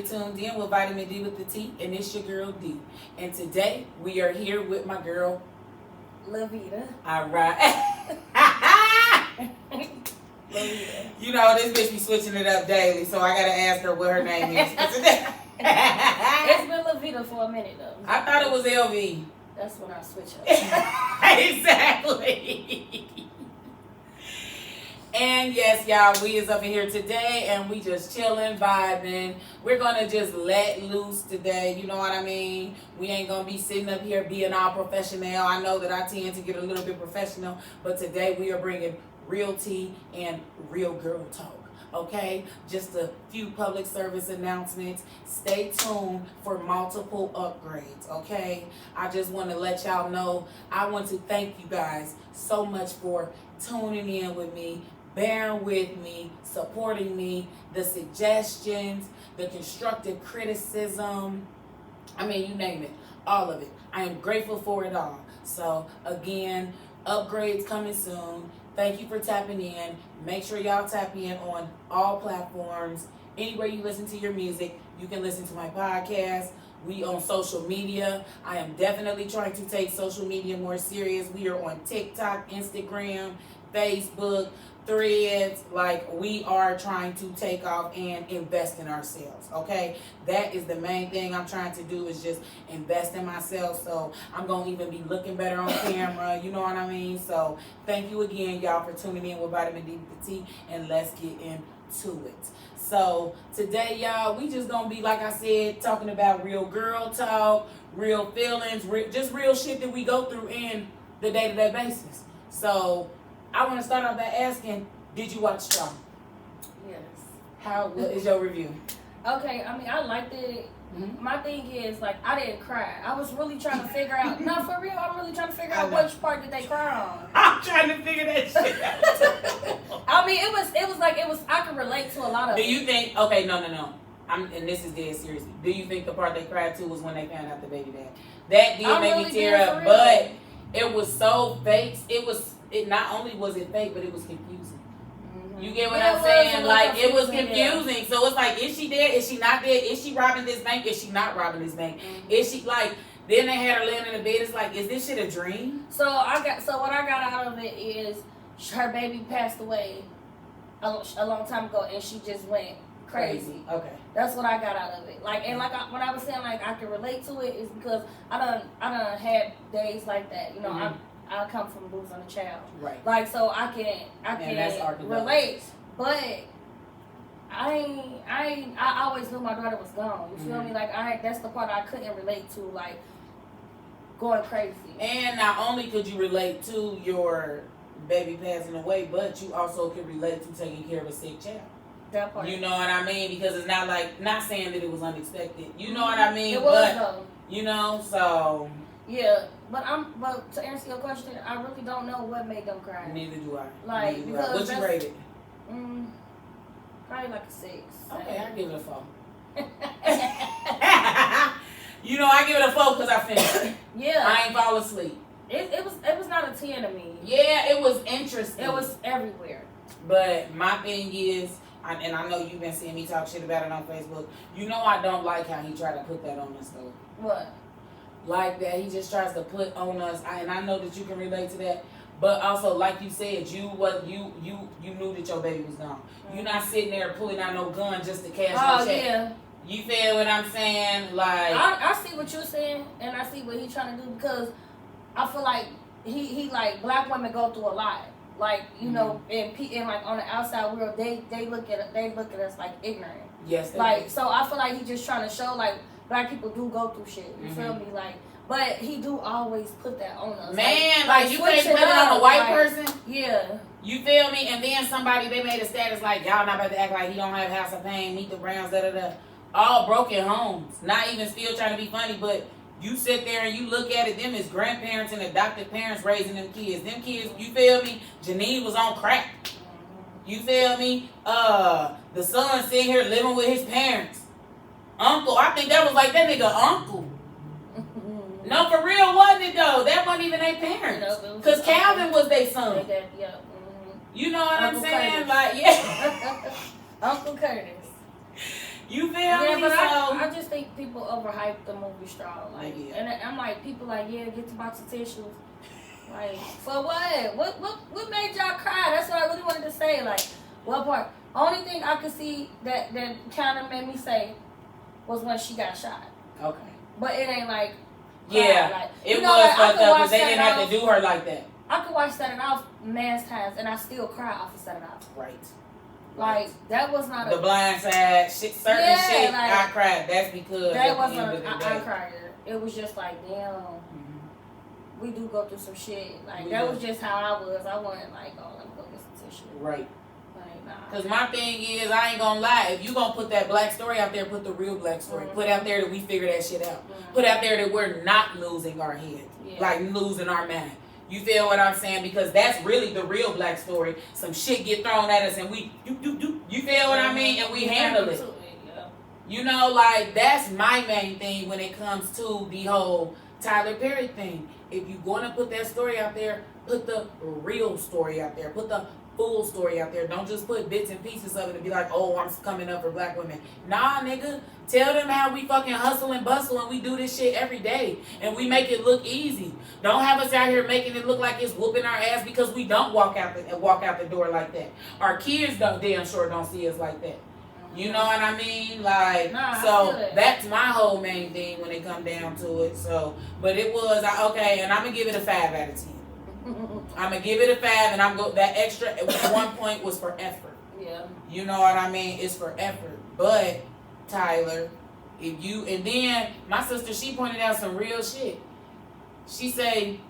you're tuned in with Vitamin D with the T, and it's your girl D. And today we are here with my girl Lavita. All right. Lavita. You know, this bitch be switching it up daily, so I gotta ask her what her name is. It's been Lavita for a minute though. I thought it was LV. That's when I switch up. Exactly. And yes, y'all, we is up in here today and we just chilling, vibing. We're gonna just let loose today, you know what I mean? We ain't gonna be sitting up here being all professional. I know that I tend to get a little bit professional, but today we are bringing real tea and real girl talk. Okay, just a few public service announcements. Stay tuned for multiple upgrades. Okay, I just want to let y'all know, I want to thank you guys so much for tuning in with me, bearing with me, supporting me, the suggestions, the constructive criticism. I mean, you name it, all of it. I am grateful for it all. So again, upgrades coming soon. Thank you for tapping in. Make sure y'all tap in on all platforms. Anywhere you listen to your music, you can listen to my podcast. We on social media. I am definitely trying to take social media more serious. We are on TikTok, Instagram, Facebook, Threads. Like, we are trying to take off and invest in ourselves. Okay, that is the main thing I'm trying to do, is just invest in myself. So I'm gonna even be looking better on camera, you know what I mean? So thank you again, y'all, for tuning in with Vitamin D with the T, and let's get into it. So today, y'all, we just gonna be, like I said, talking about real girl talk, real feelings, just real shit that we go through in the day-to-day basis. So I want to start off by asking, did you watch Strong? Yes. What is your review? Okay, I mean, I liked it. Mm-hmm. My thing is, like, I didn't cry. I was really trying to figure out, no, for real, I'm really trying to figure out which part did they cry on. I'm trying to figure that shit out. I mean, I could relate to a lot of it. Do you think, okay, no. And this is dead serious. Do you think the part they cried to was when they found out the baby dad? That did make me tear up, but it was so fake. It not only was it fake, but it was confusing. Mm-hmm. You get what I'm saying? Like, it was confusing. Yeah. So it's like, is she dead? Is she not dead? Is she robbing this bank? Is she not robbing this bank? Mm-hmm. Is she, like, then they had her laying in the bed. It's like, is this shit a dream? So what I got out of it is her baby passed away a long time ago, and she just went crazy. Okay. That's what I got out of it. Like, and like when I was saying, like, I can relate to it, is because I done had days like that. You know, mm-hmm. I come from losing a child. Right. Like, so I can relate, but I always knew my daughter was gone. You feel me? Like, that's the part I couldn't relate to, like, going crazy. And not only could you relate to your baby passing away, but you also could relate to taking care of a sick child. That part. You know what I mean? Because it's not saying that it was unexpected. You know what I mean? It was, though. You know, so. Yeah, but to answer your question, I really don't know what made them cry. Neither do I. Like, because what you rated? Probably like a 6. Okay, I give it a 4. You know, I give it a 4 because I finished it. Yeah. I ain't fall asleep. It was not a 10 to me. Yeah, it was interesting. It was everywhere. But my thing is, and I know you've been seeing me talk shit about it on Facebook. You know, I don't like how he tried to put that on us though. What? Like that, he just tries to put on us, and I know that you can relate to that. But also, like you said, you knew that your baby was gone. Mm-hmm. You're not sitting there pulling out no gun just to cash no check. Yeah. You feel what I'm saying? Like, I see what you're saying, and I see what he's trying to do, because I feel like he like, black women go through a lot. Like, you mm-hmm. know, and like on the outside world, they look at us like ignorant. Yes. Like, so I feel like he's just trying to show, like, black people do go through shit. You mm-hmm. feel me? Like, but he do always put that on us. Man, like you can't put it on a white person. Yeah. You feel me? And then they made a status like, y'all not about to act like he don't have House of Pain, Meet the Browns, da-da-da. All broken homes. Not even still trying to be funny, but you sit there and you look at it, them as grandparents and adopted parents raising them kids. Them kids, you feel me? Janine was on crack. You feel me? The son sitting here living with his parents. Uncle, I think that was like that nigga uncle. No, for real, wasn't it though? That wasn't even their parents. Because Calvin was their son. Yeah. Mm-hmm. You know what Uncle I'm saying? Curtis. Like, yeah. Uncle Curtis. You feel Yeah, me? but So I just think people overhype the movie Straw. Like, Yeah. and I'm like, people like, yeah, get the box of tissues. Like, for what? What made y'all cry? That's what I really wanted to say. Like, what part? Only thing I could see that kind of made me say was when she got shot. okay. But it ain't like, Yeah, like, it you know, was like, I fucked could up watch because they Set It didn't have Off. to do her like that. I could watch Set It Off man's times and I still cry off of Set It Off. Right. Like, that was not The Blind Side, shit, certain Yeah, shit, like, I cried. That's because that at the wasn't end of the I day. cried. It was just like, damn, Mhm. we do go through some shit. Like, We that do. was just how I was. I wasn't like, oh, let me go get some tissue. Right. Like, nah. Because my thing is, I ain't gonna lie. If you gonna put that black story out there, put the real black story. Mhm. Put out there that we figure that shit out. Mhm. Put out there that we're not losing our head. Yeah. Like losing our mind. You feel what I'm saying? Because that's really the real black story. Some shit get thrown at us and we you feel what I mean? And we handle it. Yeah. You know, like that's my main thing when it comes to the whole Tyler Perry thing. If you're gonna put that story out there, put the real story out there. Put the full story out there. Don't just put bits and pieces of it and be like, oh, I'm coming up for black women. Nah, nigga. Tell them how we fucking hustle and bustle and we do this shit every day. And we make it look easy. Don't have us out here making it look like it's whooping our ass because we don't walk out the door like that. Our kids don't damn sure don't see us like that. You know what I mean? Like, Nah, I so feel it. that's my whole main thing when it come down to it. So, but it was, okay, and I'm going to give it a 5 out of 10. I'm going to give it a 5 and that extra 1 point was for effort. Yeah. You know what I mean? It's for effort. But, Tyler, and then my sister, she pointed out some real shit. She say,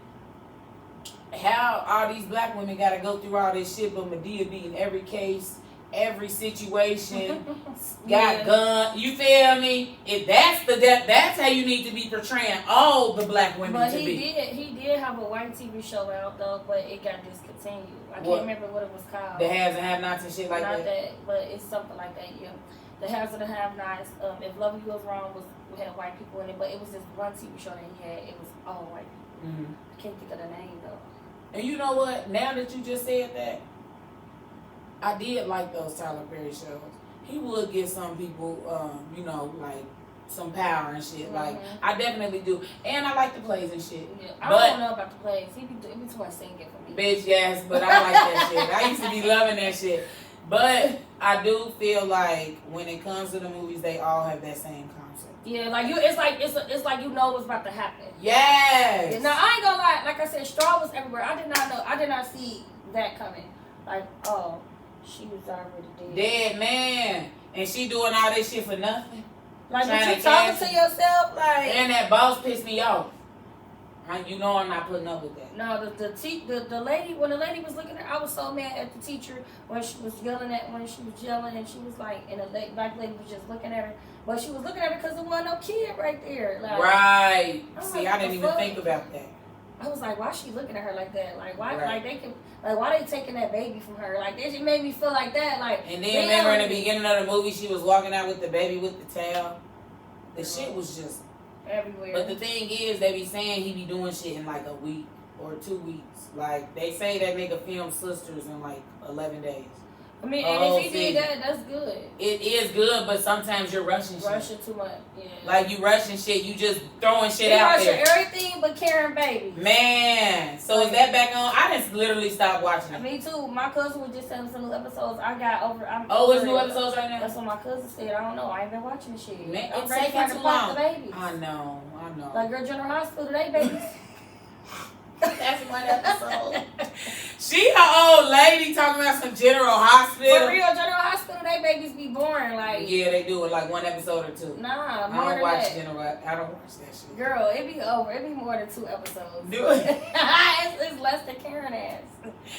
how all these black women got to go through all this shit, but Madea be in every case, every situation, got gun. You feel me? If that's how you need to be portraying all the black women But to he be. did have a white TV show out though, but it got discontinued. I can't remember what it was called. The haves and have-nots and shit like Not that. but it's something like that. Yeah, the haves and the have-nots. If Love You Goes Wrong had white people in it, but it was this one TV show that he had. It was all white people. Mm-hmm. I can't think of the name though. And you know what? Now that you just said that, I did like those Tyler Perry shows. He would give some people, like some power and shit. Mm-hmm. Like I definitely do, and I like the plays and shit. Yeah, I But- don't know about the plays. He be too much singing for me. Bitch, yes, but I like that shit. I used to be loving that shit. But I do feel like when it comes to the movies, they all have that same concept. Yeah, like it's like you know what's about to happen. Yes. Yeah, now I ain't gonna lie. Like I said, Straw was everywhere. I did not see that coming. Like, oh, she was already dead. Dead man, and she doing all this shit for nothing. Like, Trying when to you talking cancel. to yourself, like. And that boss pissed me off. You know I'm not putting up with that. No, the lady, when the lady was looking at her, I was so mad at the teacher when she was yelling and she was like, and the black lady was just looking at her, but she was looking at her because there wasn't no kid right there. Like, Right. I'm See, like, I didn't the even fuck? think about that. I was like, why is she looking at her like that? Like, why, Right. why they taking that baby from her? Like, it just made me feel like that. Like, And then remember in the beginning of the movie, she was walking out with the baby with the tail. The shit was just. everywhere. But the thing is, they be saying he be doing shit in like a week or 2 weeks. Like they say that nigga filmed Sisters in like 11 days. I mean, Oh, and if he did that, that's good. It is good, but sometimes you're rushing shit. Rushing too much, yeah. Like you rushing shit, you just throwing shit He out rushing there. everything but Karen Baby. Man, so is that back on? I just literally stopped watching it. Me too. My cousin was just telling some new episodes. Oh, it's new episodes right now? That's what my cousin said. I don't know. I ain't been watching the shit. Man, I'm it's ready taking for too to pop long. the babies. I know. Like Girl General Hospital today, babies. That's one episode. She an old lady talking about some General Hospital. For real, General Hospital, they babies be boring. Like, Yeah, they do it like one episode or two. nah, I more don't than watch that. General. I don't watch that shit. Girl, it be over. It be more than 2 episodes. Do it. it's less than Karen ass.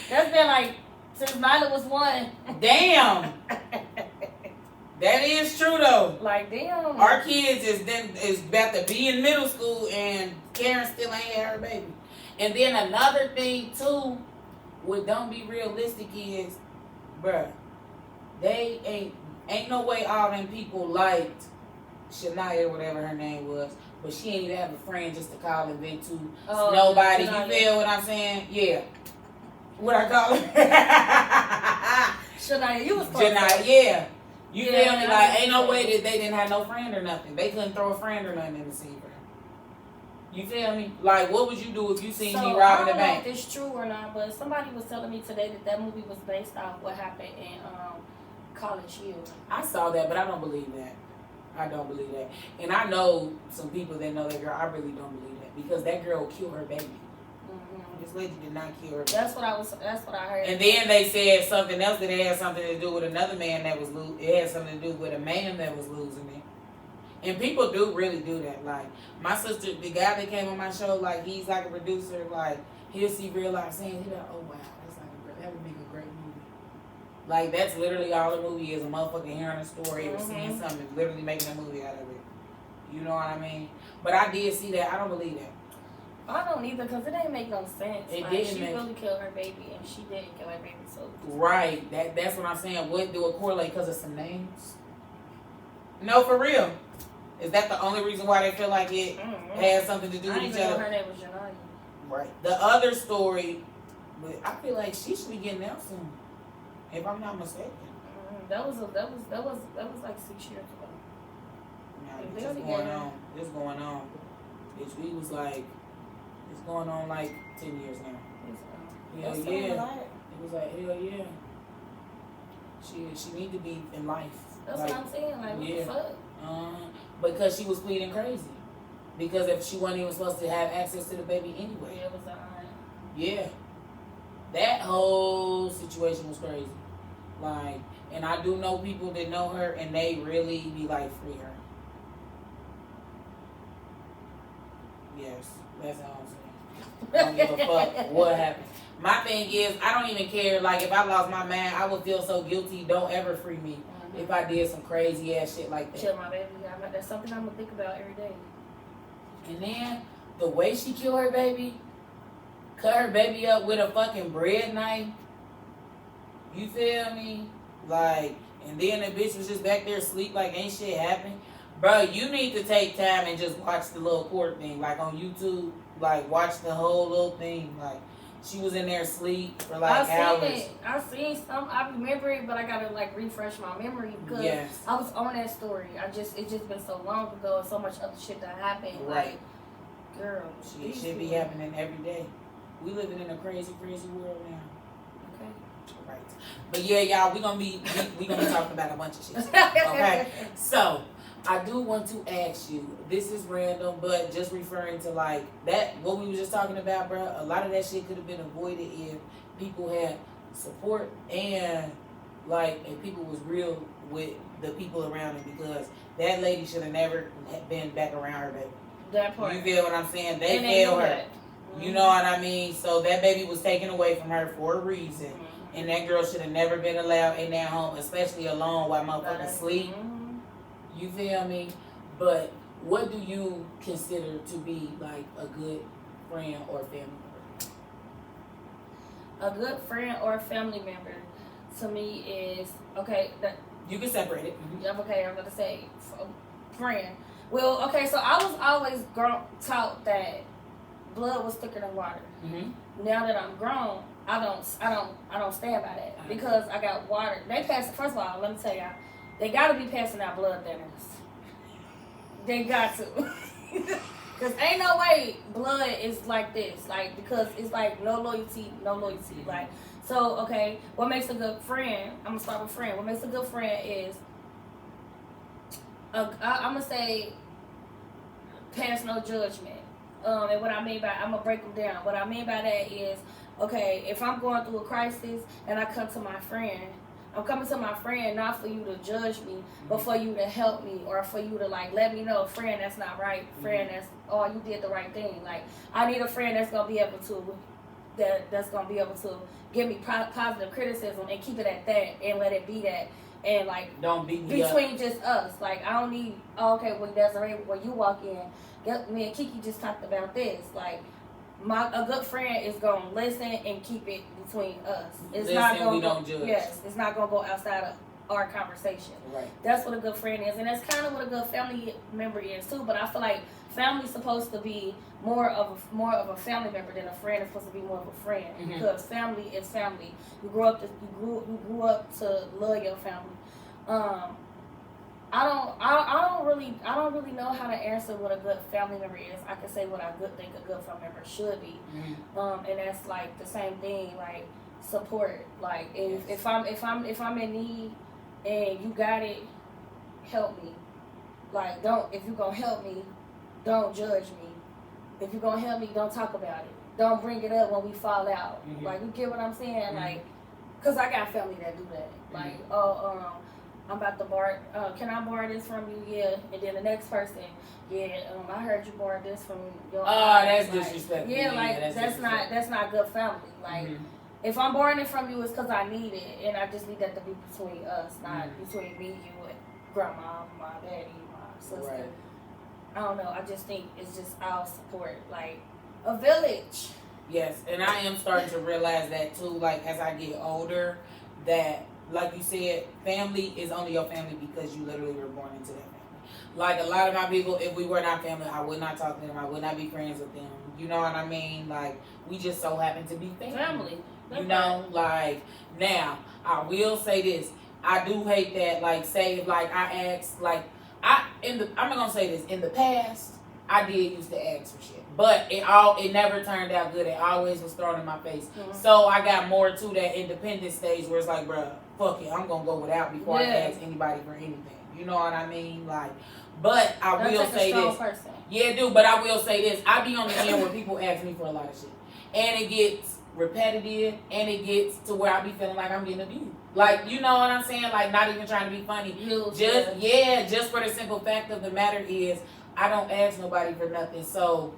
That's been like since Nyla was 1. Damn. That is true though. Like, damn. Our kids is about to be in middle school and Karen still ain't had her baby. And then another thing too, what don't be realistic is, bruh, they ain't no way all them people liked Shania, whatever her name was, but she ain't even have a friend just to call and vent to. Nobody. Shania. You feel what I'm saying? Yeah. What I call her? Shania, you was close. Janai, yeah. You Yeah, feel me? I Like, ain't no understand. way that they didn't have no friend or nothing. They couldn't throw a friend or nothing in the scene for him. You feel me? Like, what would you do if you seen me So I robbing don't the know bank? if it's true or not, but somebody was telling me today that that movie was based off what happened in College Hill. I saw that, but I don't believe that. I don't believe that. And I know some people that know that girl. I really don't believe that because that girl killed her baby. Mm-hmm. This lady did not kill her baby. That's what I heard. And then they said something else that had something to do with another man that was it had something to do with a man that was losing it. And people do really do that. Like my sister, the guy that came on my show, like he's like a producer. Like he'll see real life scenes. He's like, oh wow, that would make a great movie. Like that's literally all the movie is, a motherfucker hearing a story or seeing something, literally making a movie out of it. You know what I mean? But I did see that. I don't believe that. I don't either because it didn't make no sense. It like, didn't she make- really killed her baby and she didn't kill her baby. So Right. That's what I'm saying. What do it correlate because of some names? No, for real. Is that the only reason why they feel like it has something to do I with didn't each even know other? her name was Janaya. Right. The other story, but I feel like she should be getting out soon, if I'm not mistaken. That was like 6 years ago. Now, If it's they're just going together. on. It's going on. Bitch, we was like, it's going on like 10 years now. Hell That's yeah. so hard. It was like, hell yeah. She need to be in life. That's Like, what I'm saying. Like, what yeah. the fuck? Because she was pleading crazy. Because if she wasn't even supposed to have access to the baby anyway. Yeah, it was Yeah. That whole situation was crazy. Like, and I do know people that know her and they really be like, free her. Yes, that's all I'm saying. I don't give a fuck what happened. My thing is, I don't even care. Like, if I lost my man, I would feel so guilty. Don't ever free me if I did some crazy ass shit like that. Kill my baby. That's something I'm gonna think about every day. And then the way she killed her baby, cut her baby up with a fucking bread knife. You feel me? Like, and then the bitch was just back there asleep like ain't shit happened. Bro, you need to take time and just watch the little court thing, like on YouTube. Like, watch the whole little thing. Like, she was in there asleep for like hours. I seen some. I remember it, but I gotta like refresh my memory because Yes. I was on that story. It's just been so long ago and so much other shit that happened. Right. Like, girl, Shit should be happening every day. We living in a crazy, crazy world now. Okay. Right. But yeah, y'all, we gonna be talking about a bunch of shit. Okay. So I do want to ask you, this is random, but just referring to like that, what we were just talking about, bro, a lot of that shit could have been avoided if people had support and like, if people was real with the people around them, because that lady should have never been back around her baby. That part. You feel what I'm saying? They And failed knew her. that. You know what I mean? So that baby was taken away from her for a reason. Mhm. And that girl should have never been allowed in that home, especially alone while motherfuckers sleep. Mhm. You feel me? But what do you consider to be like a good friend or family member? A good friend or family member to me is okay. You can separate it. Yeah, okay, I'm gonna say friend. Well, okay, so I was always taught that blood was thicker than water. Mm-hmm. Now that I'm grown, I don't stand by that because I got water. They pass. First of all, let me tell y'all, they gotta be passing out blood thinners. They got to, cause ain't no way blood is like this. Like, because it's like no loyalty. Like, so okay, what makes a good friend? I'm gonna start with friend. What makes a good friend is, I'm gonna say, pass no judgment. And what I mean by, I'm gonna break them down. What I mean by that is, okay, if I'm going through a crisis and I come to my friend, I'm coming to my friend not for you to judge me, but for you to help me or for you to like let me know, friend, that's not right. Friend, that's you did the right thing. Like, I need a friend that's gonna be able to give me positive criticism and keep it at that and let it be that. And like, don't beat me between up. just us. Like, I don't need, okay, when Desiree, when you walk in, me and Kiki just talked about this. Like, a good friend is gonna listen and keep it between us. It's not gonna don't judge. Yes, it's not gonna go outside of our conversation. Right. That's what a good friend is, and that's kind of what a good family member is too. But I feel like family's supposed to be more of a family member than a friend is supposed to be more of a friend, because family is family. You grew up to love your family. I don't really know how to answer what a good family member is. I can say what I think a good family member should be. And that's like the same thing, like support. Like if I'm in need and you got it, help me. Like if you gonna help me, don't judge me. If you gonna help me, don't talk about it. Don't bring it up when we fall out. Like, you get what I'm saying? Like, cause I got family that do that. Like, I'm about to borrow. Can I borrow this from you? Yeah. And then the next person, yeah. I heard you borrow this from your. That's like, disrespectful. Yeah, like that's not good family. Like, if I'm borrowing it from you, it's cause I need it, and I just need that to be between us, not between me, you, and grandma, my daddy, my sister. Right. I don't know. I just think it's just our support, like a village. Yes, and I am starting to realize that too. Like as I get older, that. Like you said, family is only your family because you literally were born into that family. Like a lot of my people, if we were not family, I would not talk to them. I would not be friends with them. You know what I mean? Like, we just so happen to be family. You know, like, now, I will say this. I do hate that, like, say, if, like, I ask, like, I'm not going to say this. In the past, I did used to ask for shit. But it never turned out good. It always was thrown in my face. So I got more to that independent stage where it's like, bruh, fuck it, I'm gonna go without before I ask anybody for anything. You know what I mean? Like, but I will say this. Yeah, dude, but I will say this. I be on the end where people ask me for a lot of shit. And it gets repetitive and it gets to where I be feeling like I'm getting abused. Like, you know what I'm saying? Like, not even trying to be funny. Just for the simple fact of the matter is I don't ask nobody for nothing. So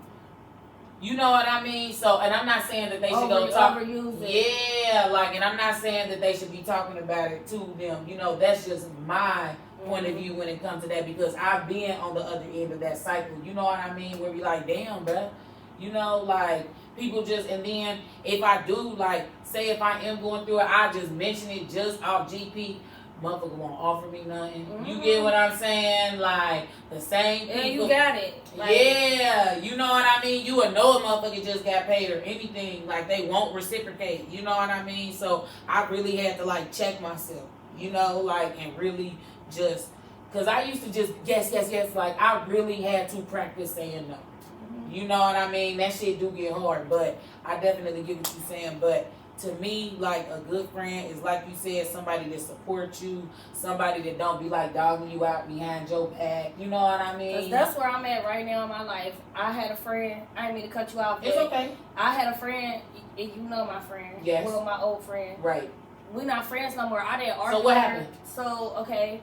you know what I mean? So, and I'm not saying that they should go talk. Yeah, like, and I'm not saying that they should be talking about it to them. You know, that's just my point of view when it comes to that, because I've been on the other end of that cycle. You know what I mean? Where we like, damn, bruh. You know, like, people just, and then if I do, like, say if I am going through it, I just mention it just off GP. Motherfucker won't offer me nothing. You get what I'm saying? Like, the same people. And you got it. Like, yeah, you know what I mean? You would know a motherfucker just got paid or anything. Like, they won't reciprocate. You know what I mean? So, I really had to, like, check myself. You know, like, and really just, because I used to just yes. Like, I really had to practice saying no. You know what I mean? That shit do get hard. But I definitely get what you're saying. But to me, like, a good friend is, like you said, somebody that supports you, somebody that don't be, like, dogging you out behind your back. You know what I mean? 'Cause that's where I'm at right now in my life. I had a friend. I didn't mean to cut you off. It's okay. I had a friend, and you know my friend. Yes. Well, my old friend. Right. We're not friends no more. I didn't argue So what with her. happened? So, okay.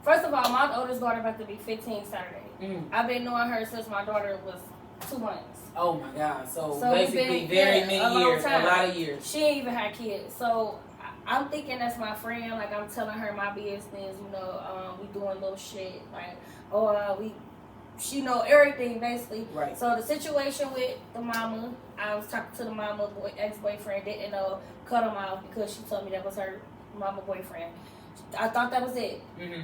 First of all, my oldest daughter about to be 15 Saturday. I've been knowing her since my daughter was 2 months. Oh my God! So basically, very many years, a lot of years. She ain't even had kids, so I'm thinking that's my friend. Like, I'm telling her my business. You know, we doing little shit. Like, she know everything basically. Right. So the situation with the mama, I was talking to the mama ex-boyfriend. Didn't know, cut him off because she told me that was her mama boyfriend. I thought that was it.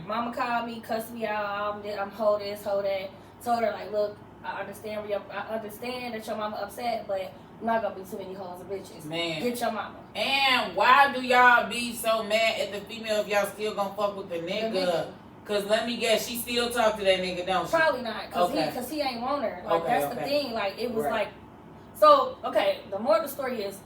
Mama called me, cussed me out. I'm hold this, hold that. Told her, like, look, I understand that your mama upset, but I'm not gonna be too many hoes and bitches. Man. Get your mama. And why do y'all be so mad at the female if y'all still gonna fuck with the nigga? Cause let me guess, she still talk to that nigga, don't she? Probably not, cause he ain't want her. Like, that's the thing. Like, it was like, so okay. The more the story is,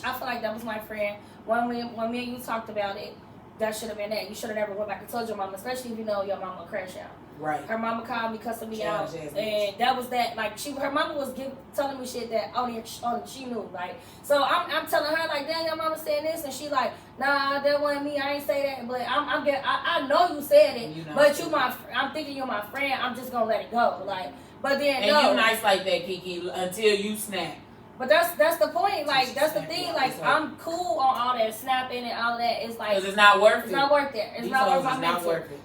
I feel like that was my friend. When me and you talked about it, that should have been that. You should have never went back and told your mama, especially if you know your mama crash out. Right. Her mama called me, cussing me out, and that was that. Like, her mama was telling me shit that only she knew. Like, so I'm telling her, like, damn, your mama said this, and she like, nah, that wasn't me. I ain't say that, but I know you said it, but I'm thinking you're my friend. I'm just gonna let it go. Like, but then and you nice like that, Kiki, until you snap. But that's the point. Like, that's the thing. Like, I'm cool on all that snapping and all that. It's like, because it's not worth it. It's not worth it. It's not worth my mental. It's not worth it.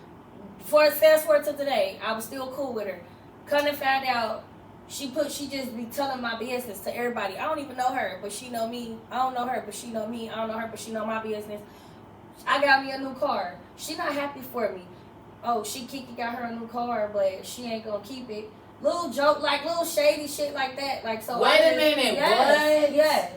Fast forward to today, I was still cool with her. Come to find out, she just be telling my business to everybody. I don't even know her, but she know me. I don't know her, but she know me. I don't know her, but she know my business. I got me a new car. She not happy for me. Oh, Kiki got her a new car, but she ain't gonna keep it. Little joke, like little shady shit like that. Like, so. Wait a minute, what? Yes.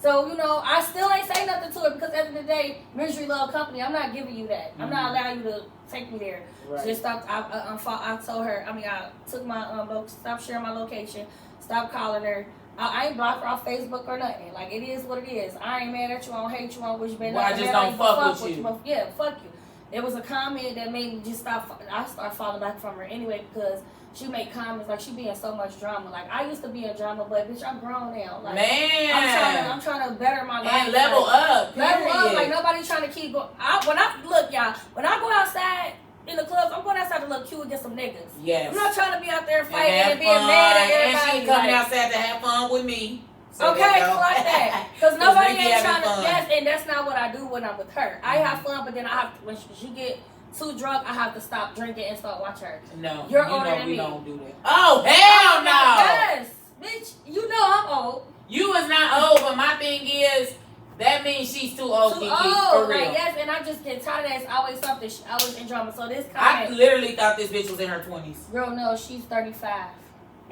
So, you know, I still ain't say nothing to her because at the end of the day, misery love company. I'm not giving you that. I'm not allowing you to take me there. Right. Just stop. I told her. I took my stop sharing my location. Stop calling her. I ain't blocked her off Facebook or nothing. Like, it is what it is. I ain't mad at you. I don't hate you. I don't wish you bad. Well, I just don't fuck with you. But yeah, fuck you. It was a comment that made me just stop. I started falling back from her anyway because she made comments like she be in so much drama. Like, I used to be in drama, but bitch, I'm grown now. Like, Man, I'm trying to better my life. And level up. Level up. Like, nobody trying to keep going. When I go outside in the clubs, I'm going outside to look cute and get some niggas. Yes. I'm not trying to be out there fighting and and being mad at everybody. And she coming outside to have fun with me. So okay, like that. Because nobody ain't trying to. Fun. Yes, and that's not what I do when I'm with her. I have fun, but then I have to, when she get too drunk, I have to stop drinking and start watching her. No, you're older than me. We don't do that. Oh hell no! Yes, bitch. You know I'm old. You is not old, but my thing is that means she's too old. Too Kiki, old, for real. like, yes, and I just get tired of that. It's always something. She always in drama. So this I comment, literally thought this bitch was in her 20s. girl, no, she's 35.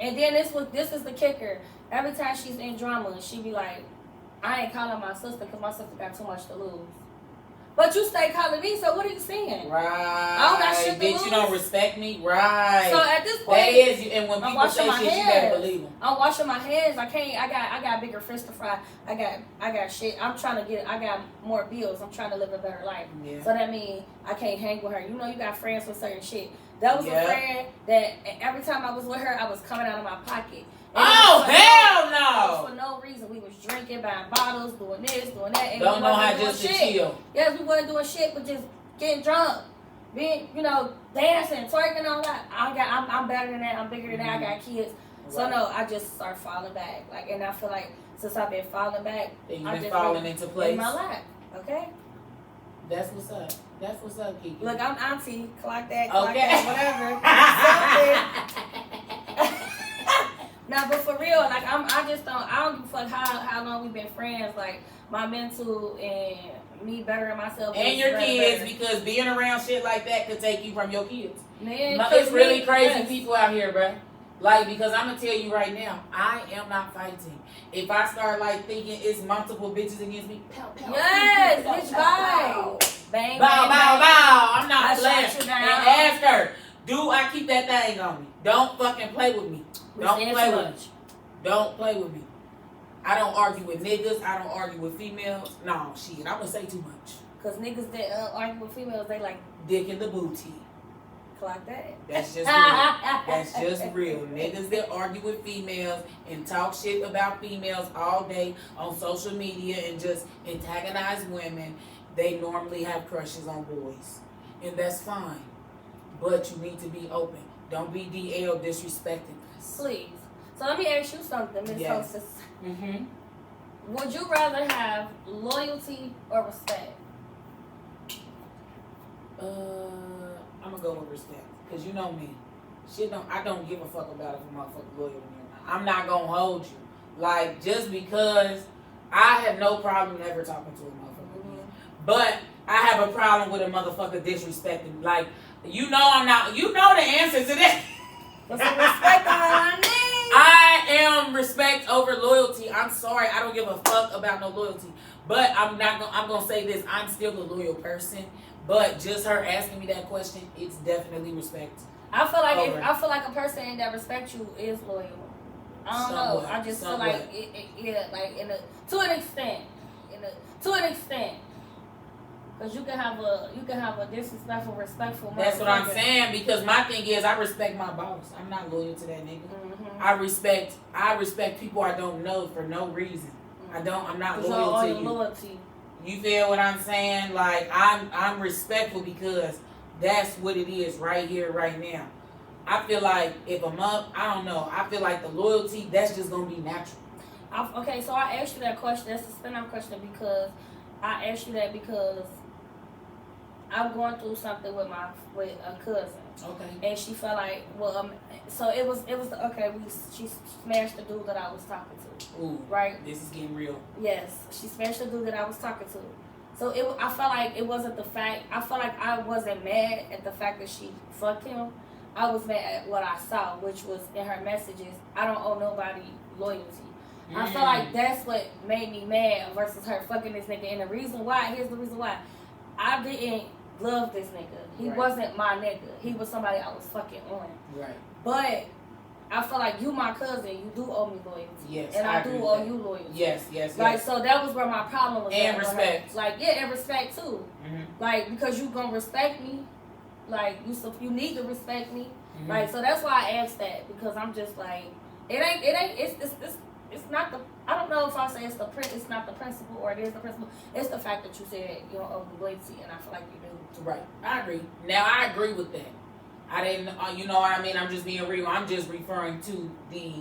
And then this is the kicker. Every time she's in drama, she be like, I ain't calling my sister because my sister got too much to lose. But you stay calling me, so what are you saying? Right. I don't got shit to bitch, lose. you don't respect me. Right. So at this point, that is, and when I'm people say washing shit, my you better hands. believe them. I'm washing my hands. I got bigger fish to fry. I got shit. I got more bills. I'm trying to live a better life. Yeah. So that means I can't hang with her. You know, you got friends with certain shit. That was Yeah. a friend that every time I was with her, I was coming out of my pocket. And Oh hell it no! was for no reason. We was drinking, buying bottles, doing this, doing that. And Don't we know wasn't how doing just to shit. chill. Yes, we wasn't doing shit, but just getting drunk, being, dancing, twerking, all that. I'm better than that. I'm bigger than that. I got kids. So Right. no, I just start falling back. Like, and I feel like since I've been falling back, You've I've been just falling been into place. in my life. Okay. That's what's up. That's what's up, Kiki. Look, I'm auntie. Clock that. Clock Okay. that. Whatever. No, but for real, like I don't give a fuck how long we've been friends. Like, my mental and me bettering myself and is your better. kids, because being around shit like that could take you from your kids. Man, It's really crazy yes. people out here, bruh. Like, because I'm gonna tell you right now, I am not fighting. If I start like thinking it's multiple bitches against me, pow, pow, Yes, pow, bitch, pow, bye. pow. Bang, Bow, bang, bow, bang. bow. I'm not I playing. shot you And down. ask her, do I keep that thing on me? Don't fucking play with me. We Don't stand play too with me. much. Don't play with me. I don't argue with niggas. I don't argue with females. No, shit. I wouldn't say too much. Cause niggas that argue with females, they like Dick in the booty. clock that. That's just real. That's just real. Niggas that argue with females and talk shit about females all day on social media and just antagonize women, they normally have crushes on boys. And that's fine. But you need to be open. Don't be DL disrespecting us. Please. So let me ask you something, Miss Yes. Hostess. Mm-hmm. Would you rather have loyalty or respect? I'm gonna go with respect. Cause you know me. I don't give a fuck about if a motherfucker loyal to me or not. I'm not gonna hold you. Like, just because I have no problem ever talking to a motherfucker again. But I have a problem with a motherfucker disrespecting. Like, I'm not, the answer to that. What's the respect I need? I am respect over loyalty. I'm sorry, I don't give a fuck about no loyalty. But I'm gonna say this, I'm still a loyal person. But just her asking me that question, it's definitely respect. I feel like a person that respects you is loyal. I don't know. I just feel like to an extent. Because you can have a disrespectful, respectful. That's what I'm saying, because my thing is I respect my boss. I'm not loyal to that nigga. Mm-hmm. I respect people I don't know for no reason. I'm not loyal to you. Loyalty. You feel what I'm saying? Like, I'm respectful because that's what it is right here, right now. I feel like if I'm up, I don't know. I feel like the loyalty, that's just gonna be natural. Okay, so I asked you that question. That's a spin-off question because I asked you that because I'm going through something with a cousin. Okay. And she felt like, so it was okay. She smashed the dude that I was talking to. Ooh. Right. This is getting real. Yes, she smashed the dude that I was talking to. So I felt like it wasn't the fact. I felt like I wasn't mad at the fact that she fucked him. I was mad at what I saw, which was in her messages. I don't owe nobody loyalty. I feel like that's what made me mad versus her fucking this nigga. And here's the reason why. I didn't love this nigga. He wasn't my nigga. He was somebody I was fucking on. Right. But I feel like you my cousin. You do owe me loyalty. Yes. And I do owe you loyalty. Yes. Like, so that was where my problem was. And respect. Like, yeah, and respect too. Mm-hmm. Like, because you gonna respect me. Like, you need to respect me. Mm-hmm. Like, so that's why I asked that. Because I'm just like, it's not the, I don't know if I say it's not the principle or it is the principle. It's the fact that you said you don't owe me loyalty, and I feel like you do. Right. I agree. Now, I agree with that. I didn't, you know what I mean? I'm just being real. I'm just referring to the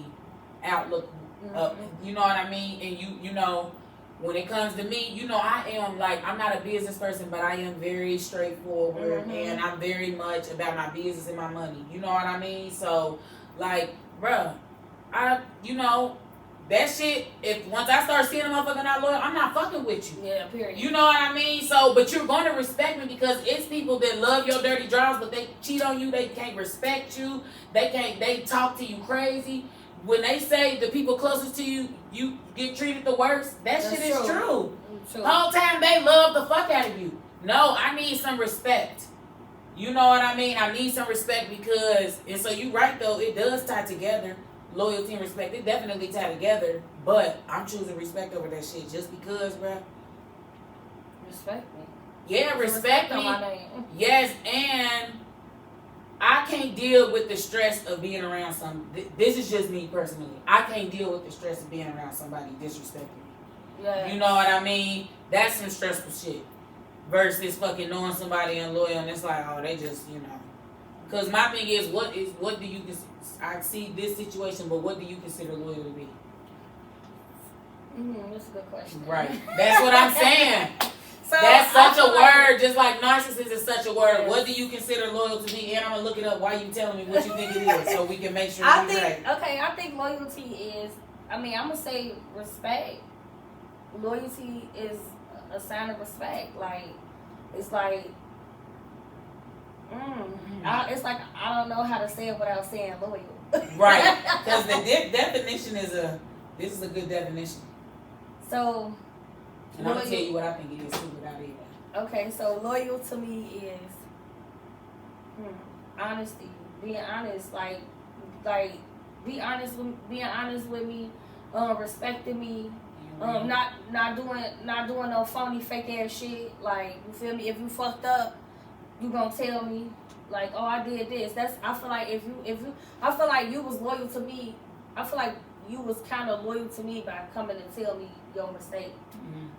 outlook of, you know what I mean? And you know, when it comes to me, you know, I am like, I'm not a business person, but I am very straightforward and I'm very much about my business and my money. You know what I mean? So, like, bruh, you know, that shit, if once I start seeing a motherfucker not loyal, I'm not fucking with you. Yeah, period. You know what I mean? So, but you're going to respect me because it's people that love your dirty draws, but they cheat on you. They can't respect you. They talk to you crazy. When they say the people closest to you, you get treated the worst, that's shit is true. The whole time they love the fuck out of you. No, I need some respect. You know what I mean? I need some respect because, and so you right though, it does tie together. Loyalty and respect, it definitely tie together, but I'm choosing respect over that shit just because, bro. Respect me. Yeah, respect me. Yes, and I can't deal with the stress of being around this is just me personally. I can't deal with the stress of being around somebody disrespecting me. Yeah. You know what I mean? That's some stressful shit. Versus fucking knowing somebody unloyal and it's like, oh, they just, you know. Because my thing is, what do you consider? I see this situation, but what do you consider loyal to be? That's a good question. Right. That's what I'm saying. So that's such a word, just like narcissist is such a word. Yes. What do you consider loyal to be? And I'm going to look it up while you telling me what you think it is so we can make sure I think loyalty is, I'm going to say respect. Loyalty is a sign of respect. Like, it's like, it's like I don't know how to say it without saying loyal. Right, because the definition is this is a good definition. So, and I'm gonna tell you what I think it is too without it. Okay, so loyal to me is honesty, being honest, like being honest with me, respecting me. Not doing no phony fake ass shit. Like, you feel me? If you fucked up, you gonna tell me, like, oh, I did this. I feel like I feel like you was loyal to me. I feel like you was kind of loyal to me by coming and tell me your mistake.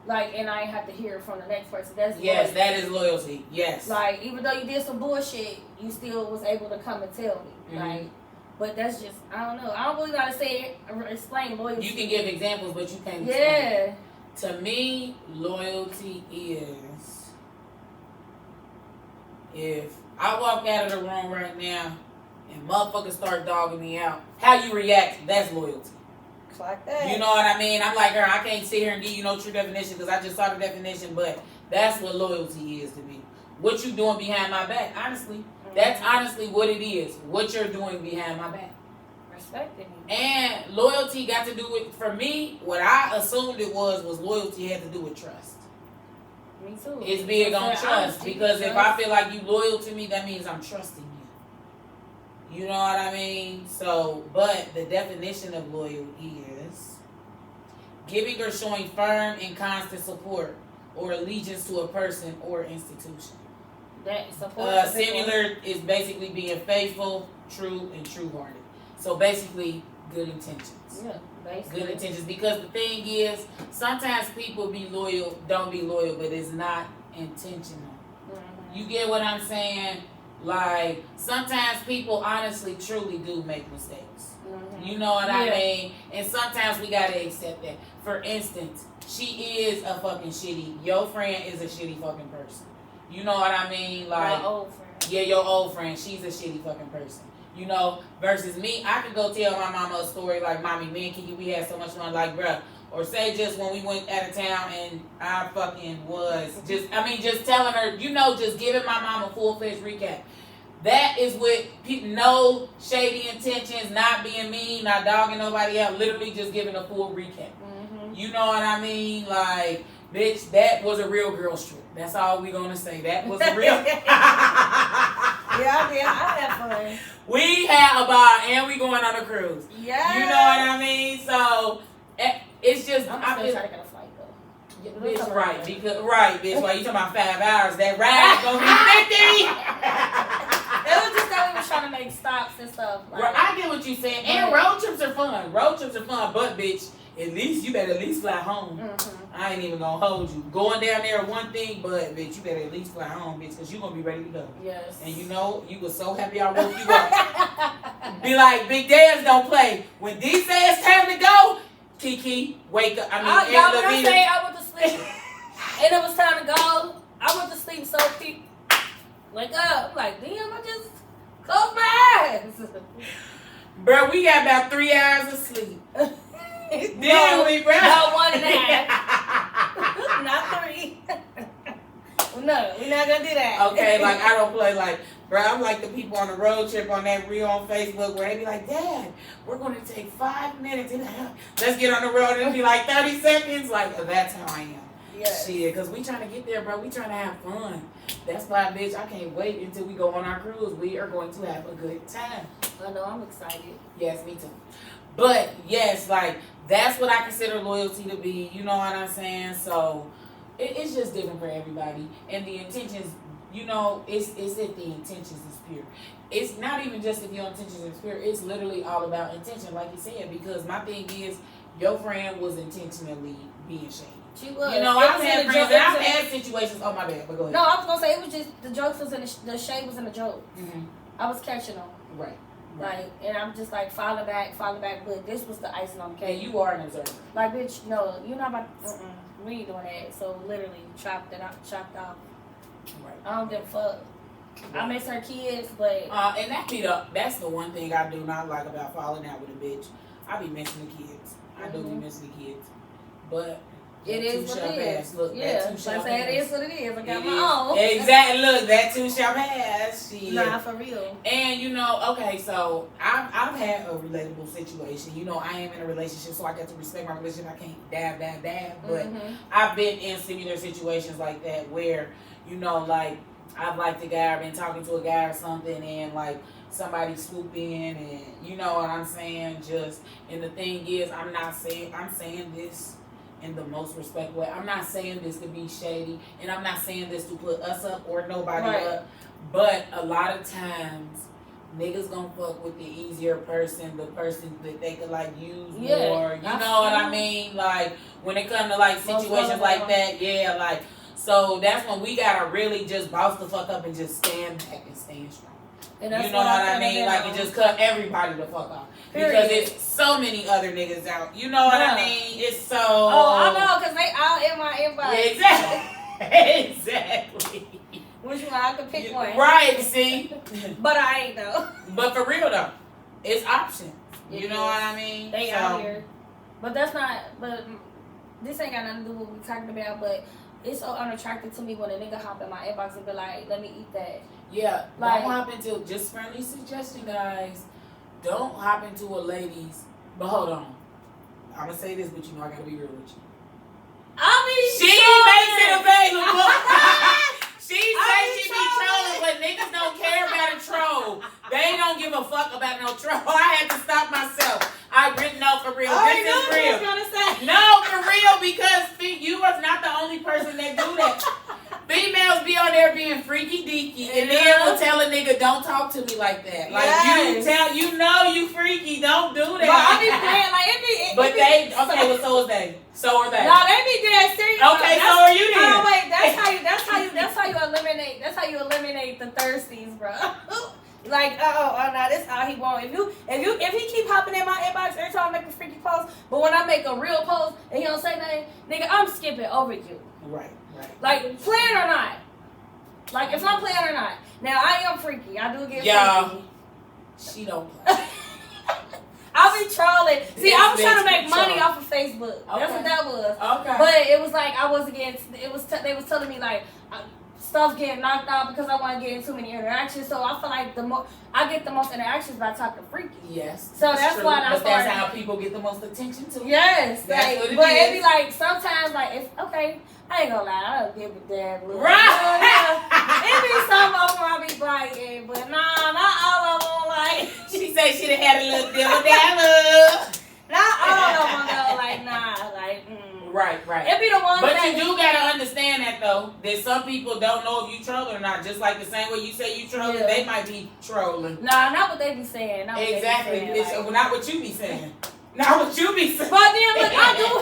Like, and I ain't have to hear it from the next person. That's yes, loyalty. That is loyalty. Yes. Like, even though you did some bullshit, you still was able to come and tell me. Like, but that's just, I don't know. I don't really gotta explain loyalty. You can give examples, but you can't explain. Yeah. To me, loyalty is if I walk out of the room right now and motherfuckers start dogging me out, how you react, that's loyalty. Like that. You know what I mean? I'm like her, I can't sit here and give you no true definition because I just saw the definition, but that's what loyalty is to me. What you doing behind my back, honestly. That's honestly what it is. What you're doing behind my back. Respecting me. And loyalty got to do with, for me, what I assumed it was loyalty had to do with trust. Me too. It's big on trust because if I feel like you loyal to me, that means I'm trusting you. You know what I mean? So, but the definition of loyal is giving or showing firm and constant support or allegiance to a person or institution. That support. Similar is basically being faithful, true, and true-hearted. So basically, good intentions. Yeah, basically. Good intentions. Because the thing is, sometimes people don't be loyal, but it's not intentional. You get what I'm saying? Like, sometimes people honestly, truly do make mistakes. You know what I mean? And sometimes we gotta accept that. For instance, she is a fucking shitty. Your friend is a shitty fucking person. You know what I mean? Like, my old friend. Yeah, your old friend. She's a shitty fucking person. You know, versus me, I could go tell my mama a story like, Mommy, me and Kiki, we had so much fun. Like, bruh. Or say just when we went out of town and I fucking was just telling her, just giving my mom a full-fledged recap. That is with no shady intentions, not being mean, not dogging nobody out, literally just giving a full recap. Mm-hmm. You know what I mean? Like, bitch, that was a real girl trip. That's all we gonna say. That was a real. Yeah, I had fun. We had a bar and we going on a cruise. Yeah. You know what I mean? So it's just I'm still trying to get a flight though. Bitch, right, because bitch. While you talking about 5 hours, that ride gonna be 50. It was just that we was trying to make stops and stuff. Like, I get what you saying, and road trips are fun. Road trips are fun, but bitch, at least you better at least fly home. Mm-hmm. I ain't even gonna hold you. Going down there one thing, but bitch, you better at least fly home, bitch, because you gonna be ready to go. Yes. And you know, you was so happy I woke you up. Be like, Big Dance don't play. When D say it's time to go, Kiki, wake up. When I say I went to sleep, and it was time to go, I went to sleep so quick. Wake up. I'm like, damn, I just closed my eyes. Bro, we got about 3 hours of sleep. Didn't we, bro? No, 1.5. Not 3. No, we're not gonna do that. Okay, like I don't play like, bro. I'm like the people on the road trip on that reel on Facebook where they be like, Dad, we're gonna take 5 minutes and let's get on the road and it'll be like 30 seconds. Like that's how I am. Yes. Shit, cause we trying to get there, bro. We trying to have fun. That's why, bitch, I can't wait until we go on our cruise. We are going to have a good time. I know, I'm excited. Yes, me too. But yes, like that's what I consider loyalty to be. You know what I'm saying? So it's just different for everybody, and the intentions. You know, it's if the intentions is pure. It's not even just if your intentions is pure. It's literally all about intention, like you said. Because my thing is, your friend was intentionally being shady. She was. You know, I've had friends and I've had situations. Oh my bad, but go ahead. No, I was gonna say it was just the jokes was in the shade was in the jokes. Mm-hmm. I was catching them. Right. Like, and I'm just like falling back, but this was the icing on the cake. And you are an observer. Like, bitch, no, you're not about. We ain't doing that. So literally chopped off. Right. I don't give a fuck. I miss her kids, but and that's the one thing I do not like about falling out with a bitch. I be missing the kids. I do be missing the kids, but it is what it is. Look, yeah, that too shall say pass. it is what it is. I got my own. Exactly. Look, that too shall pass. Shit. Nah, for real. And you know, okay, so I've had a relatable situation. You know, I am in a relationship, so I got to respect my relationship. I can't dab. But I've been in similar situations like that where, you know, like I've liked a guy, I've been talking to a guy or something, and like somebody swoop in, and you know what I'm saying. Just and the thing is, I'm saying this in the most respectful way. I'm not saying this to be shady, and I'm not saying this to put us up or nobody up. But a lot of times, niggas gonna fuck with the easier person, the person that they could like use more. You know what I mean? Like when it comes to like situations like that, yeah, like so that's when we gotta really just boss the fuck up and just stand back and stand strong. And that's you know what I mean? Like and just cut everybody the fuck off. Because it's so many other niggas out. You know what I mean? It's so. Oh, I know, because they all in my inbox. Yeah, exactly. Which one? I could pick one. Right, see? But I ain't, though. But for real, though, it's options. You know what I mean? They out here. But that's not. But this ain't got nothing to do with what we're talking about, but it's so unattractive to me when a nigga hop in my inbox and be like, let me eat that. Yeah, like, don't hop into, just friendly suggestion, guys. Don't hop into a lady's, but hold on. I'm going to say this, but you know I got to be real with you. She makes it available. She says she be trolling, but niggas don't care about a troll. They don't give a fuck about no troll. I had to stop myself. No, for real. This is real. No, for real, because you was not the only person that do that. Females be on there being freaky deaky, and then will tell a nigga, don't talk to me like that. Like you know you freaky, don't do that. But I be playing like well, so is they. So are they. No, they be dead serious. Okay, so are you then. Oh wait, that's how you eliminate the thirsties, bro. Like, no, this how he want. If he keep hopping in my inbox every time I make a freaky post, but when I make a real post and he don't say nothing, nigga, I'm skipping over you. Right. Like, playing or not. Like, if I'm playing or not. Now, I am freaky. I do get freaky. She don't play. I be trolling. See, I was trying to make money off of Facebook. That's what that was. Okay. But it was like, I wasn't getting, they was telling me, like, stuff getting knocked out because I want to get in too many interactions. So I feel like I get the most interactions by talking freaky. Yes. So that's true. why I But started. that's how people get the most attention too. Yes. That's like, what it but is. it be like sometimes like if okay, I ain't gonna lie, I don't give a damn. Right. It be some of them I be like, but nah, not all of them. Like She said she done had a little devil. not all of them though. Like nah, like. Right. It be the ones But that you do gotta understand that though, that some people don't know if you trolling or not. Just like the same way you say you trolling, they might be trolling. Nah, not what they be saying. Not what Exactly. They be saying, It's not what you be saying. Not what you be saying. But then look,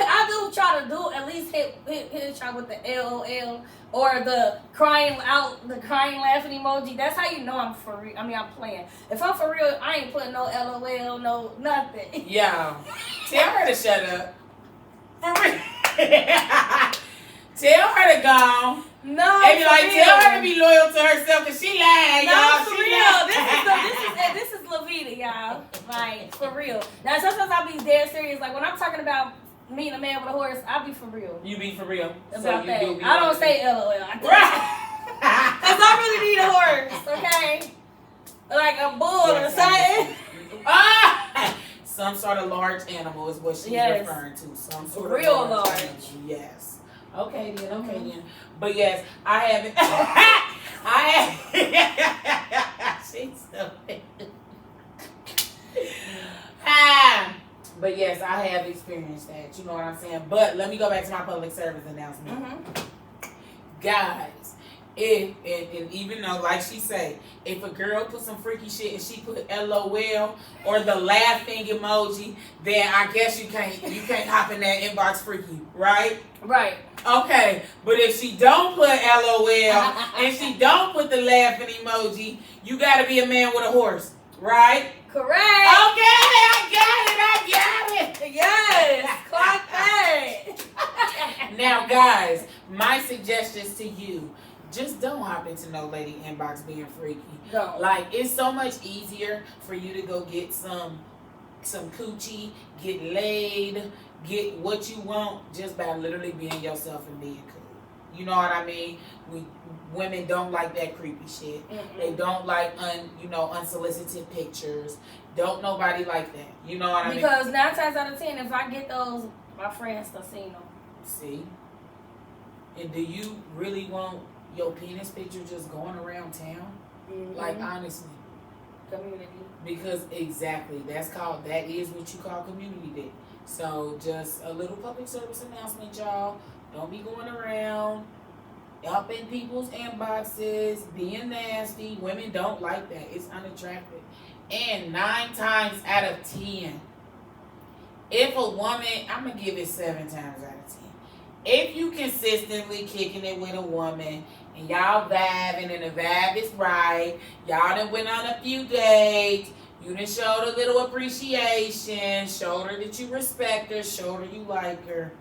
I do try to do at least hit a try with the LOL or the crying laughing emoji. That's how you know I'm for real. I mean I'm playing. If I'm for real, I ain't putting no LOL, no nothing. Yeah. Tell her to shut up. For real. Tell her to go. No, And be for like, real. tell her to be loyal to herself because she lying, No, y'all. for She real. lying. This is Lavita, y'all. Like, for real. Now, sometimes I be dead serious. Like, when I'm talking about meeting a man with a horse, I be for real You be for real. about you that. do be I don't honest. say LOL. Right. Because I really need a horse, okay? Like a bull or something. Some sort of large animal is what she's Yes. referring to. Some sort Real of large. animal. Yes. Okay then. But yes, I haven't. She's stupid. But yes, I have experienced that. You know what I'm saying? But let me go back to my public service announcement. Guys, and even though, like she say, if a girl put some freaky shit and she put LOL or the laughing emoji, then I guess you can't hop in that inbox freaky, right? Right. Okay, but if she don't put LOL and she don't put the laughing emoji, you gotta be a man with a horse, right? Correct. Okay, I got it. Yes. Clock that. Now, guys, my suggestions to you: just don't hop into no lady inbox being freaky. Go. Like, it's so much easier for you to go get some coochie, get laid, get what you want just by literally being yourself and being cool. You know what I mean? Women don't like that creepy shit. Mm-mm. They don't like unsolicited pictures. Don't nobody like that. You know what I mean? Because 9 times out of 10, if I get those, my friends done seen them. See? And do you really want your penis picture just going around town? Mm-hmm. Like, honestly. Community. Because exactly, that is what you call community day. So just a little public service announcement, y'all. Don't be going around up in people's inboxes, being nasty. Women don't like that. It's unattractive. And 9 times out of 10, if a woman, I'm going to give it 7 times out of 10. If you consistently kicking it with a woman and y'all vibing and the vibe is right, y'all done went on a few dates, you done showed a little appreciation, showed her that you respect her, showed her you like her.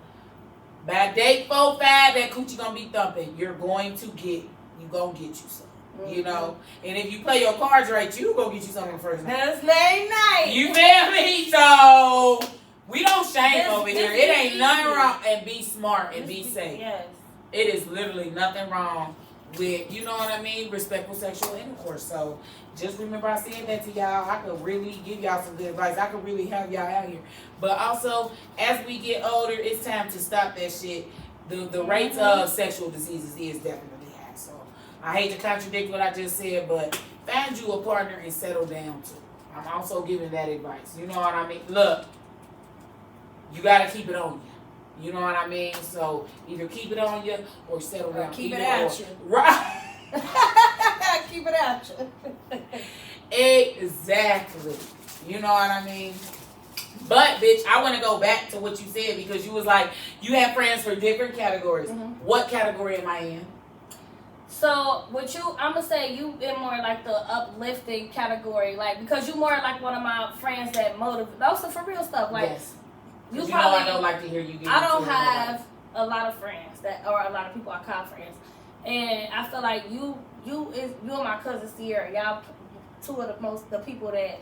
By date 4, 5, that coochie gonna be thumping. You're going to get you some. Mm-hmm. You know? And if you play your cards right, you gonna get you something first night. That's late night. You feel me? So we don't shame This- over this here. It ain't is nothing easy. wrong. And be smart and be safe. Yes. It is literally nothing wrong with, you know what I mean, respectful sexual intercourse. So just remember I said that to y'all. I could really give y'all some good advice. I could really have y'all out here. But also, as we get older, it's time to stop that shit. The rates of sexual diseases is definitely high. So I hate to contradict what I just said, but find you a partner and settle down too. I'm also giving that advice. You know what I mean? Look, you gotta keep it on you. You know what I mean? So either keep it on you or settle down. Keep it Either at or. you. Right. Keep it at you. Exactly. You know what I mean? But bitch, I want to go back to what you said because you was like, you have friends for different categories. Mhm. What category am I in? So with you, I'm gonna say you in more like the uplifting category, like because you more like one of my friends that motivate. Also for real stuff, like Yes. you 'Cause probably. I don't like to hear you get I don't into it. have a lot of friends or a lot of people I call friends, and I feel like you and my cousin Sierra, y'all two of the people that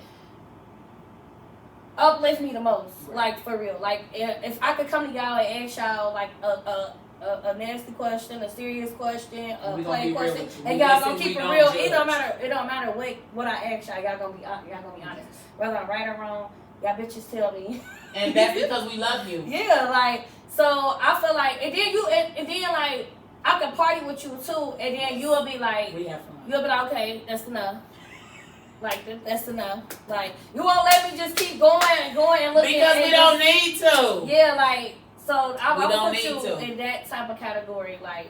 uplift me the most. Right. Like for real. Like if I could come to y'all and ask y'all like a nasty question, a serious question, a plain question, and y'all gonna keep it real. It don't matter. It don't matter what I ask y'all. Y'all gonna be honest. Whether I'm right or wrong, y'all bitches tell me. And that's because we love you. Yeah, like so. I feel like, and then like I can party with you too, and then you'll be like, We have fun. you'll be like, okay, that's enough. Like that's enough. Like you won't let me just keep going and looking. Because we don't need to. Yeah, like so. I We would don't put need you to. in that type of category, like.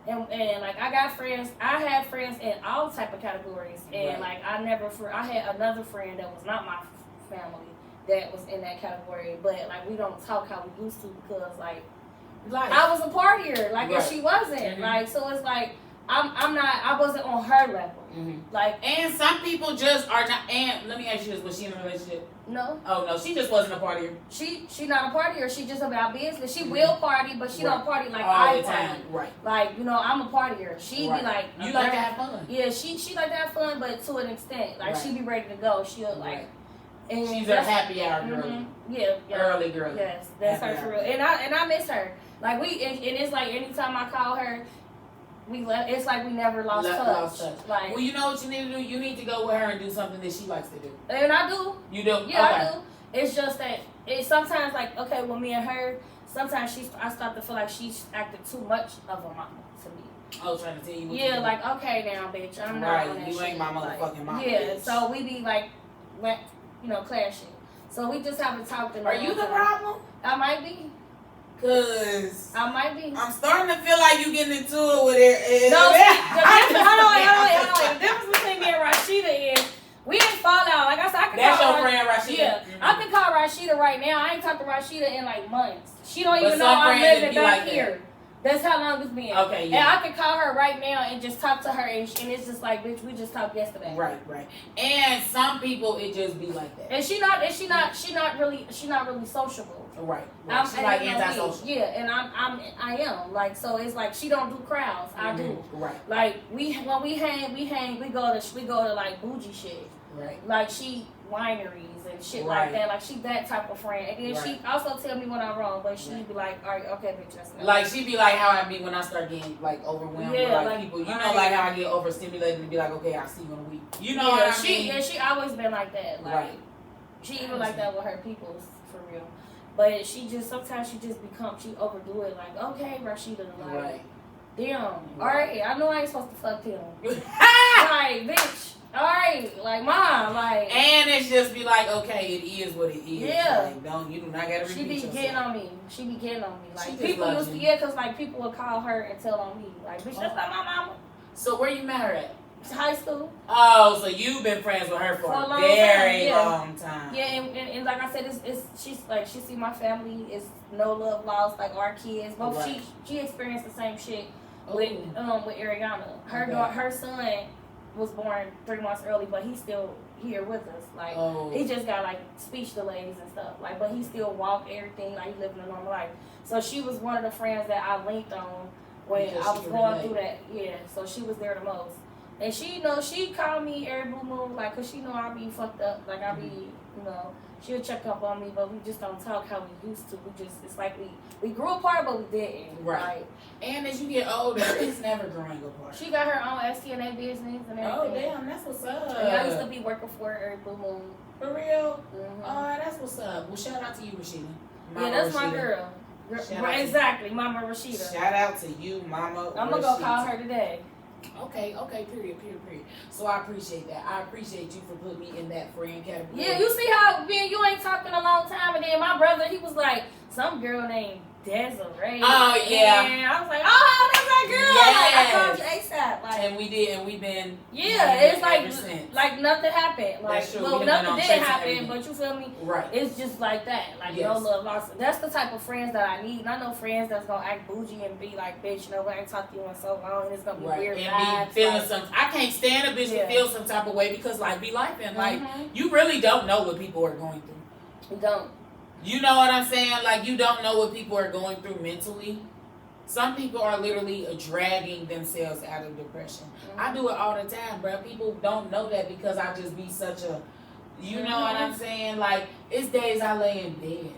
And like I got friends, I had friends in all type of categories, and Right. like I had another friend that was not my family that was in that category, but like we don't talk how we used to because like Life. I was a partier, like Right. and she wasn't, Mhm. like so it's like I wasn't on her level, like And some people just are not. And let me ask you this: was she in a relationship? no, Oh no, she just wasn't a partier. she not a partier, she just about business. She will party, but she don't party like all I the party. time. Right. Like I'm a partier. She Right. be like You like to have fun. Yeah, she like to have fun, but to an extent. Like Right. she be ready to go. She'll like, Right. and She's a happy hour girl. Yeah, Early girl. Yes, that's Happy her for hour. real. And I miss her. Like and it's like anytime I call her, it's like we never lost touch. Like, Well, you know what you need to do? You need to go with her and do something that she likes to do. and I do. You do? Yeah, Okay. I do. It's just that it sometimes like okay, with me and her, sometimes I start to feel like she's acting too much of a mama to me. I was trying to tell you what to Yeah, do. like okay now, bitch, I'm not Right, on that you shit. ain't my Like, motherfucking mama, Yeah, bitch. so we be like, clashing. So we just haven't talked in a Are long you the time. problem? I might be. Cause I might be. I'm starting to feel like you getting into it with it. No, see, the difference. Hold on. The difference between me and Rashida is we ain't fall out. Like I said, I can That's call your friend Rashida. Yeah, Mhm. I can call Rashida right now. I ain't talked to Rashida in like months. She don't But even know some I'm friends living be back like that. here. That's how long it's been. Okay, And yeah. I can call her right now and just talk to her, and it's just like, bitch, we just talked yesterday. Right. And some people it just be like that. And she not really sociable. Right. She's and, like you know, antisocial. Yeah, and I am like, so it's like she don't do crowds. I do. Right. Like when we hang, we go to like bougie shit. Right. Like she wineries and shit Right. like that. Like she that type of friend. And then Right. she also tell me when I'm wrong, but she Right. be like, all right, okay, bitch, that's enough. Like she be like how I be when I start getting like overwhelmed with Yeah, like like, people. You know, right. like how I get overstimulated and be like, okay, I'll see you in a week. You know what I mean? She always been like that. Like Right. she even like that with her peoples for real. But sometimes she overdo it. Like, okay, Rashida, like, Right. damn, Right. all right, I know I ain't supposed to fuck them. Like, bitch, all right, like, mom, like. And it's just be like, okay, it is what it is. Yeah. Like, you do not gotta repeat She be yourself. getting on me. She be getting on me. She Like just people loves used to, you. because like people would call her and tell on me. Like, bitch, that's not my mama. So where you met her at? High school. Oh, so you've been friends with her for For a a long very time, yeah. long time. Yeah, and like I said, she's like she see my family is no love lost, like our kids. Both Right. she experienced the same shit Ooh. with Ariana. Her Okay. her son was born 3 months early, but he's still here with us. Like Oh. he just got like speech delays and stuff. Like, but he still walk everything. Like he living a normal life. So she was one of the friends that I linked on when Because I she was can going relate. through that. Yeah. So she was there the most. And she she called me every blue moon, like, cause she know I be fucked up. Like I be, she'll check up on me, but we just don't talk how we used to. It's like we grew apart, but we didn't. Right. Like, And as you get older, it's never growing apart. she got her own STNA business and everything. Oh damn, that's what's up. And I used to be working for her every blue moon. For real? Mhm. Oh, that's what's up. Well, shout out to you, Rashida. Yeah, that's my Rashida. girl. Shout out Right, to- exactly, Mama Rashida. Shout out to you, Mama. I'm gonna go call her today. Okay, period. So I appreciate that. I appreciate you for putting me in that friend category. Yeah, you see how me and you ain't talking a long time, and then my brother, he was like, some girl named Desiree. Oh, yeah. And I was like, oh, that's that girl. Like, I called you ASAP. Like, And we did, and we've been. yeah, it's ever since. like nothing happened. Like, That's true. well, We done nothing been on did trips and happen, everything. but you feel me? Right. It's just like that. Like, Yes. no love lost. That's the type of friends that I need. And I know friends that's gonna act bougie and be like, bitch, we ain't talked to you in so long, and it's gonna be Right. weird And vibes. be feeling like, some. I can't stand a bitch Yeah. to feel some type of way because like be life and like Mhm. you really don't know what people are going through. We don't. You know what I'm saying? Like you don't know what people are going through mentally. Some people are literally dragging themselves out of depression. I do it all the time, bro. People don't know that because I just be such a You know what I'm saying? Like, it's days I lay in bed.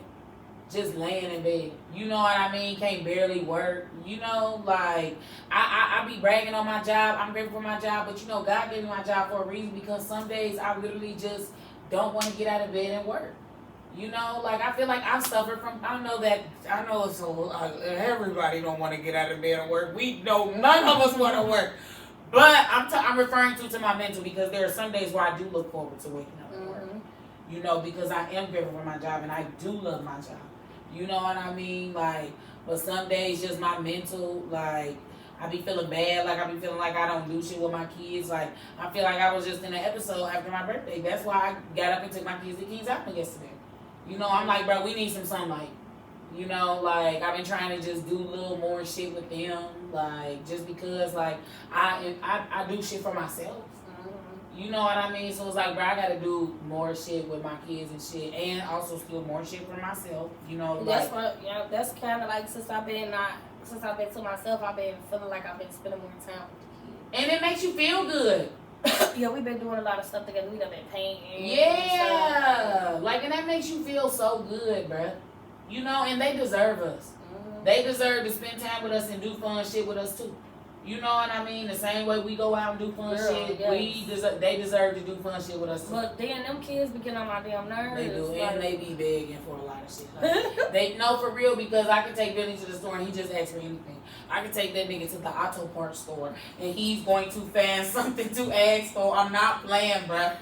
Just laying in bed. You know what I mean? Can't barely work. You know, like, I be bragging on my job. I'm grateful for my job. But, you know, God gave me my job for a reason because some days I literally just don't want to get out of bed and work. You know, like, I feel like I've suffered from, I know it's everybody don't want to get out of bed and work. We know none of us want to work. But I'm referring to my mental because there are some days where I do look forward to waking up and work. You know, because I am grateful for my job and I do love my job. You know what I mean? Like, but some days just my mental, like, I be feeling bad. Like, I be feeling like I don't do shit with my kids. Like, I feel like I was just in an episode after my birthday. That's why I got up and took my kids to Kings Island yesterday. You know, I'm like, bro, we need some sunlight. You know, like, I've been trying to just do a little more shit with them. Like, just because, like, I do shit for myself. You know what I mean? So it's like, bro, I gotta do more shit with my kids and shit, and also still more shit for myself. You know, that's that's kind of like since I've been to myself, I've been feeling like I've been spending more time with the kids, and it makes you feel good. Yeah, we've been doing a lot of stuff together. We done been painting. Yeah, like, and that makes you feel so good, bro. You know, and they deserve us. They deserve to spend time with us and do fun shit with us too. You know what I mean? The same way we go out and do fun shit, yes. They deserve to do fun shit with us too. But then them kids be getting on my damn nerves. They do, and they be begging for a lot of shit. Like, they know for real because I can take Billy to the store and he just asks for anything. I can take that nigga to the auto parts store and he's going to find something to ask for. I'm not playing, bruh.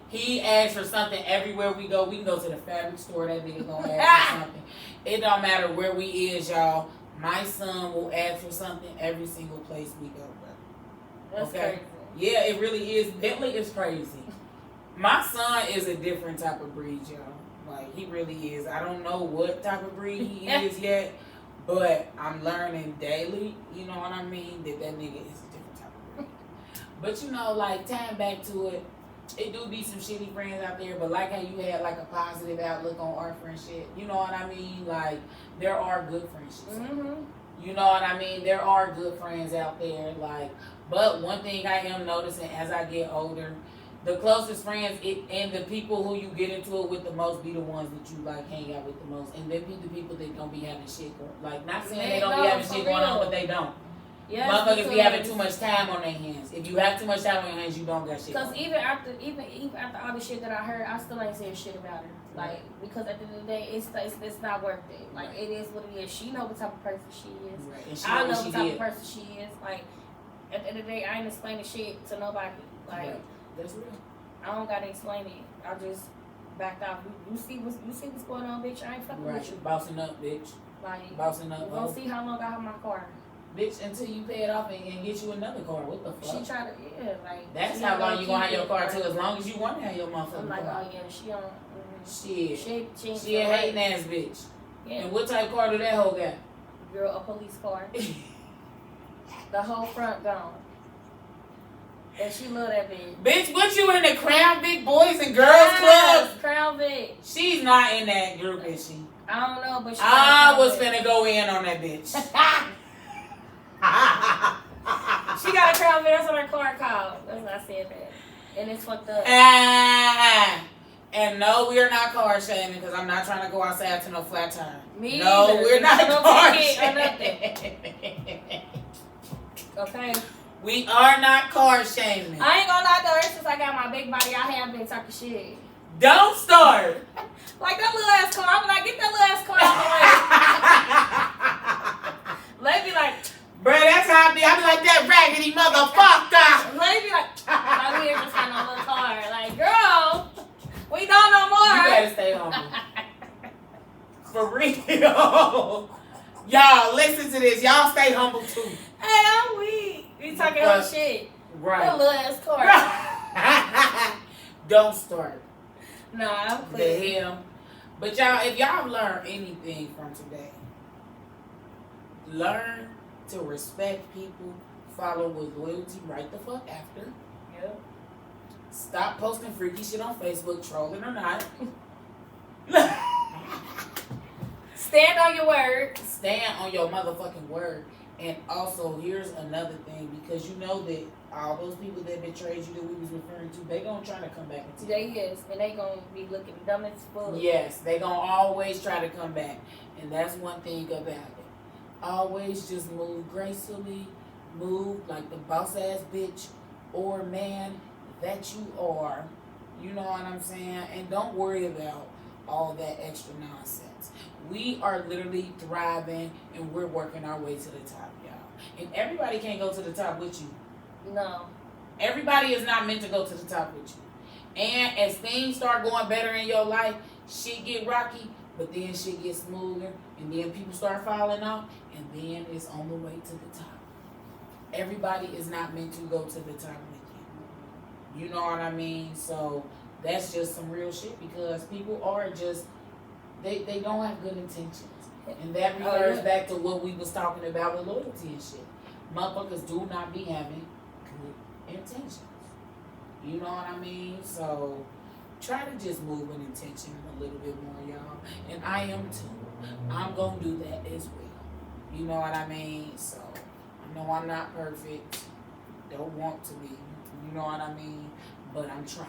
He asks for something everywhere we go. We can go to the fabric store, that nigga gonna ask for something. It don't matter where we is, y'all. My son will ask for something every single place we go, bro. That's crazy. Yeah, it really is. Bentley is crazy. My son is a different type of breed, y'all. Like, he really is. I don't know what type of breed he is yet, but I'm learning daily, you know what I mean, that nigga is a different type of breed. But, you know, like, tying back to it, it do be some shitty friends out there, but like how you had like a positive outlook on our friendship, you know what I mean? Like, there are good friendships. You know what I mean? There are good friends out there. Like, but one thing I am noticing as I get older, the closest friends and the people who you get into it with the most be the ones that you like hang out with the most, and then be the people that don't be having shit going. Like, not saying they don't be having shit going on, but they don't. Yes, motherfuckers be having too much time on their hands. If you have too much time on your hands, you don't got shit. Because even after all the shit that I heard, I still ain't saying shit about her. Like, because at the end of the day, it's not worth it. Like, it is what it is. She know what type of person she is. Right. And I know what type of person she is. Like, at the end of the day, I ain't explaining shit to nobody. Like, right. That's real. I don't gotta explain it. I just backed off. You see what's going on, bitch? I ain't fucking with you. Bossing up, bitch. Like, bossing up. We're gonna see how long I have my car. Bitch, until you pay it off and get you another car. What the fuck? She tried to, like. That's how long you gonna have your car too. As long as you want to have your motherfucking I'm like, car. oh yeah, she on. Shit. She a hating ass bitch. Yeah. And what type of car do that hoe got? Girl, a police car. The whole front gone. And she love that bitch. Bitch, what you in the Crown Vic Boys and Girls Club? Crown Vic. She's not in that group, is she? I don't know, but I was finna go in on that bitch. She got a Crown Vic. That's what her car called. That's what I said that. And it's fucked up. And no, we are not car shaming because I'm not trying to go outside to no flat tire. Me no, either. We're not car shaming. Okay. We are not car shaming. I ain't gonna lie though, ever since I got my big body, I have been talking shit. Don't start. Like that little ass car. I'm like, get that little ass car out the way. Let me like, bruh, that's how I be. I be like, that raggedy motherfucker. Let me like, we ain't just got no little car. Like, girl, we don't no more. You better stay humble. For real. Y'all, listen to this. Y'all stay humble too. Hey, I'm weak. We talking about shit. Right. That little ass car. Don't start. No, I'm clear. The hell. But y'all, if y'all learn anything from today, learn to respect people, follow with loyalty right the fuck after. Yep. Stop posting freaky shit on Facebook, trolling or not. Stand on your words. stand on your motherfucking word. And also, here's another thing, because you know that all those people that betrayed you that we was referring to, they gonna try to come back and tell you. They is, and they gonna be looking dumb as fuck. Yes, they gonna always try to come back, and that's one thing about it. Always just move gracefully, move like the boss ass bitch or man that you are. You know what I'm saying? And don't worry about all that extra nonsense. We are literally thriving, and we're working our way to the top, y'all. And everybody can't go to the top with you. No. Everybody is not meant to go to the top with you. And as things start going better in your life, shit get rocky, but then shit gets smoother, and then people start falling off, and then it's on the way to the top. Everybody is not meant to go to the top with you. You know what I mean? So that's just some real shit, because people are just, they don't have good intentions. And that refers back to what we was talking about with loyalty and shit. Motherfuckers do not be having good intentions. You know what I mean? So try to just move with intention a little bit more, y'all. And I am too. I'm going to do that as well. You know what I mean? So I know I'm not perfect. Don't want to be. You know what I mean? But I'm trying.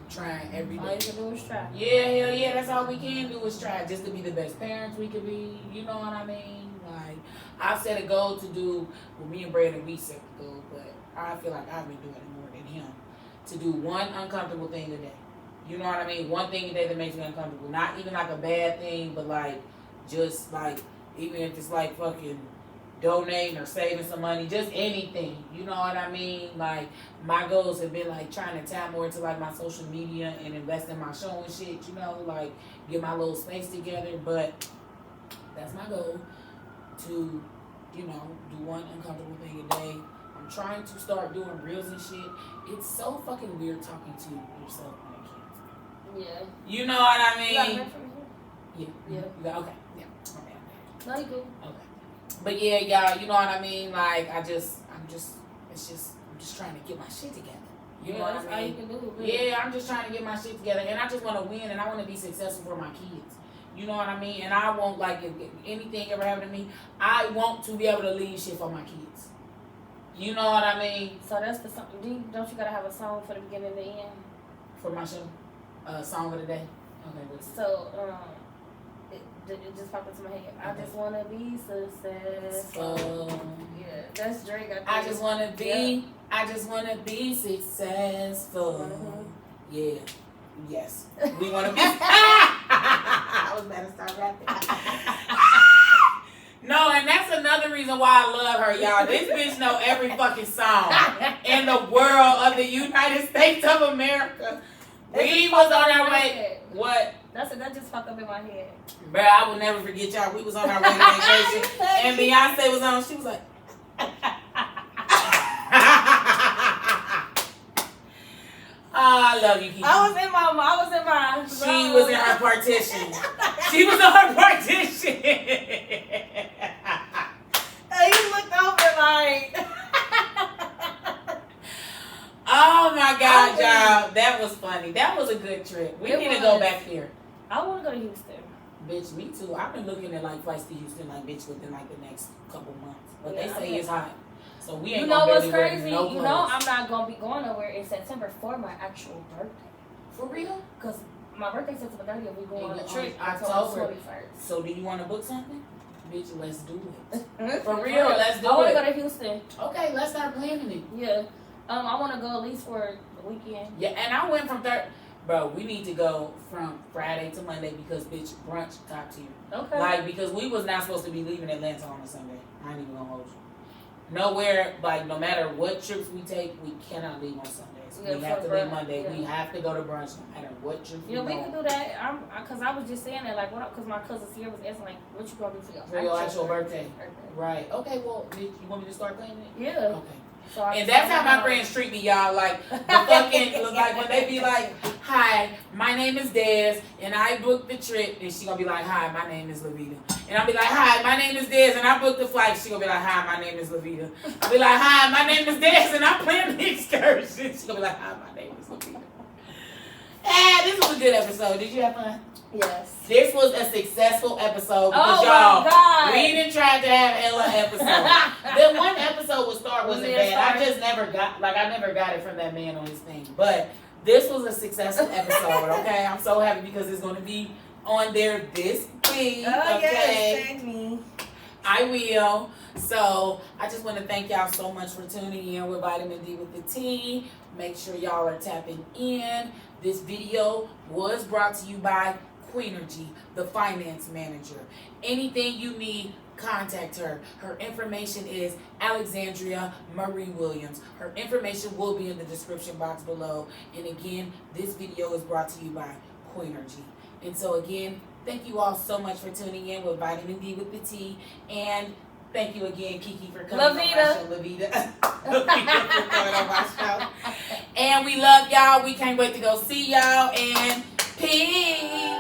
Trying every day. All you can do is try. Yeah, hell yeah, that's all we can do is try, just to be the best parents we can be. You know what I mean? Like, I set a goal to do, well, me and Brandon, we set the goal, but I feel like I've been doing it more than him, to do one uncomfortable thing a day. You know what I mean? One thing a day that makes me uncomfortable. Not even like a bad thing, but like, just like, even if it's like fucking donating or saving some money, just anything. You know what I mean? Like, my goals have been like trying to tap more into like my social media and invest in my show and shit, you know, like get my little space together. But that's my goal, to, you know, do one uncomfortable thing a day. I'm trying to start doing reels and shit. It's so fucking weird talking to yourself on camera. Yeah. You know what I mean? You got a from Yeah. here? Yeah. Okay. Yeah. Okay. No, you good. Okay. But yeah, y'all, you know what I mean? Like, I'm just trying to get my shit together. You know what I mean? That's all you can do. Really. Yeah, I'm just trying to get my shit together, and I just want to win, and I want to be successful for my kids. You know what I mean? And I won't, like, if anything ever happened to me, I want to be able to leave shit for my kids. You know what I mean? So that's the song. Don't you gotta have a song for the beginning and the end? For my show, song of the day. Okay, what's So it just popped into my head. I just wanna be successful. Yeah, that's Drake. I just wanna be. I just wanna be successful. Mm-hmm. Yeah. Yes. We wanna be. I was about to start rapping. No, and that's another reason why I love her, y'all. This bitch know every fucking song in the world of the United States of America. We was on our way. What? That just popped up in my head. Bruh, I will never forget y'all. We was on our way to vacation, and Beyonce was on. She was like, oh, I love you, Kiki. I was in my. She was in her partition. She was on her partition. And you looked over like. Oh my God, y'all. That was funny. That was a good trip. We need to go back here. I want to go to Houston. Bitch, me too. I've been looking at like flights to Houston, like bitch, within like the next couple months. But they say it's hot. So we ain't You know gonna what's barely wear crazy? no You clothes. know I'm not gonna be going nowhere in September for my actual birthday. For real? Cause my birthday's September 30th. We going on a trip October. 21st. So do you want to book something? Bitch, let's do it. For real, let's do it. I want to go to Houston. Okay, let's start planning it. Yeah. I want to go at least for the weekend. Yeah, and I went from Bro, we need to go from Friday to Monday because, bitch, brunch top tier. Okay. Like, because we was not supposed to be leaving Atlanta on a Sunday. I ain't even gonna hold you. Nowhere, like, no matter what trips we take, we cannot leave on Sundays. Yeah, we have to leave Monday. Yeah. We have to go to brunch no matter what trip we go. We can do that. Cause I was just saying that, like, cause my cousin Sierra was asking, like, what you gonna do for your actual birthday? Right. Okay. Well, you want me to start planning it? Yeah. Okay. So and that's how my friends treat me, y'all. Like, the fucking, like, when they be like, hi, my name is Dez, and I booked the trip, and she gonna be like, hi, my name is Lavita. And I'll be like, hi, my name is Dez, and I booked the flight. She gonna be like, hi, my name is Lavita. I'll be like, hi, my name is Dez, and I planned the excursion. She gonna be like, hi, my name is Lavita. This was a good episode. Did you have fun? Yes. This was a successful episode because Oh y'all, my God. we didn't try to have hella episodes. The one episode with Star wasn't bad. I just never got it from that man on his thing. But this was a successful episode, okay? I'm so happy because it's going to be on there this week, Oh, okay? yes, thank me. I will. So I just want to thank y'all so much for tuning in with Vitamin D with the T. Make sure y'all are tapping in. This video was brought to you by Queenergy, the finance manager. Anything you need, contact her. Her information is Alexandria Marie Williams. Her information will be in the description box below. And again, this video is brought to you by Queenergy. And so again, thank you all so much for tuning in with Vitamin D with the T. And thank you again, Kiki, for coming on my show. Lavita. Lavita for coming on my show. And we love y'all. We can't wait to go see y'all. And peace.